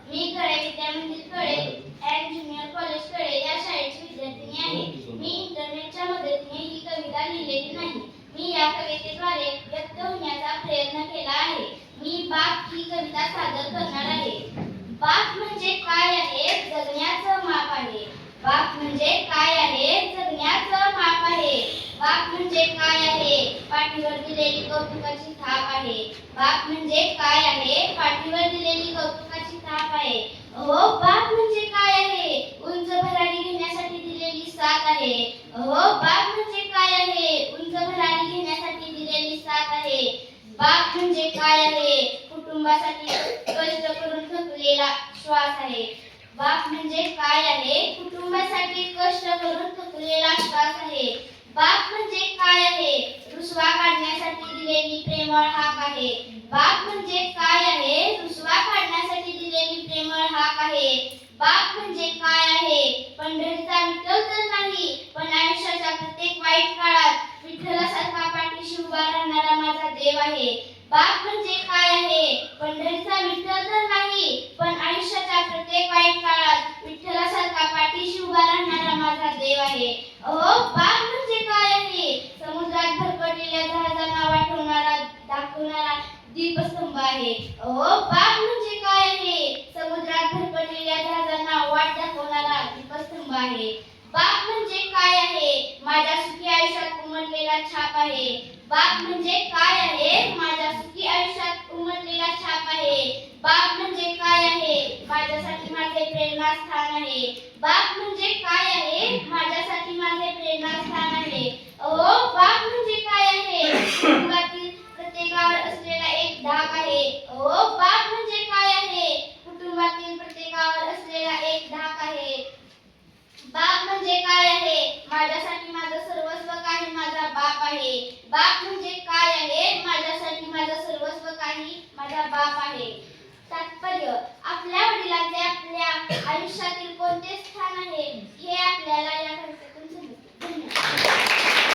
मी कडे विद्या मंदिर कडे अँड ज्युनियर कॉलेज कडे या शाळेची विद्यार्थिनी आहे. मी इंटरनेटच्या मदतीने ही कविता लिहिलेली नाही. मी या कवितेद्वारे व्यक्त होण्याचा प्रयत्न केला आहे. मी बाप ही कविता सादर करणार आहे. बाप म्हणजे काय आहे? जगण्याचं माप आहे. बाप म्हणजे काय आहे? जगण्याचं माप आहे. बाप म्हणजे काय आहे? पाठीवर दिलेली कौतुकाची थाप आहे. बाप म्हणजे काय आहे? पाठीवर दिलेली कौतुकाची थाप आहे. अहो बाप म्हणजे काय आहे? उंच भरारी घेण्यासाठी दिलेली साथ आहे. अहो बाप म्हणजे काय आहे? उंच भरारी घेण्यासाठी दिलेली साथ आहे. बाप म्हणजे काय आहे? कुटुंबासाठी कष्ट करून थकलेला श्वास आहे. बाप म्हणजे काय आहे? कुटुंबासाठी कष्ट करून थकलेला श्वास आहे. बाप म्हणजे काय आहे? रुसवा काढण्यासाठी दिलेली प्रेमळ हाक आहे. बाप म्हणजे काय आहे? रुसवा काढण्यासाठी दिलेली प्रेमळ हाक आहे. बाप म्हणजे काय आहे? पंढरीचा विठ्ठल तर नाही, पण आयुष्याच्या प्रत्येक वाईट काळात विठ्ठलासारखा पाठीशी उभा राहणारा माझा देव आहे. बाप म्हणजे काय आहे? पंढरीचा विठ्ठल तर नाही, पण आयुष्याच्या प्रत्येक वाईट काळात विठ्ठलासारखा पाठीशी उभा राहणारा माझा देव आहे. अहो बाप म्हणजे काय आहे? समुद्रात भरकटलेल्या जहाजांना वाटवणारा दाखवणारा दीपस्तंभ आहे. अहो बाप म्हणजे काय आहे? समुद्रात भरकटलेल्या जहाजांना वाट दाखवणारा दीपस्तंभ आहे. बाप म्हणजे काय आहे? माझ्या सुखी आयुष्यात उमटलेला छाप आहे. बाप म्हणजे काय आहे? माझ्या सुखी आयुष्यात उमटलेला छाप आहे. बाप म्हणजे काय आहे? माझ्यासाठी माझे प्रेरणास्थान आहे. बाप म्हणजे काय आहे? माझ्यासाठी माझे प्रेरणास्थान आहे. अहो बाप म्हणजे काय आहे? कुटुंबातील प्रत्येकावर असलेला एक धाक आहे. अहो बाप म्हणजे काय आहे? कुटुंबातील प्रत्येकावर असलेला एक धाक आहे. बाप म्हणजे काय आहे? माझ्यासाठी माझं सर्वस्व काही माझा बाप आहे. बाप म्हणजे काय आहे? माझ्यासाठी माझं सर्वस्व काही माझा बाप आहे. तात्पर्य: आपल्या वडिलांचे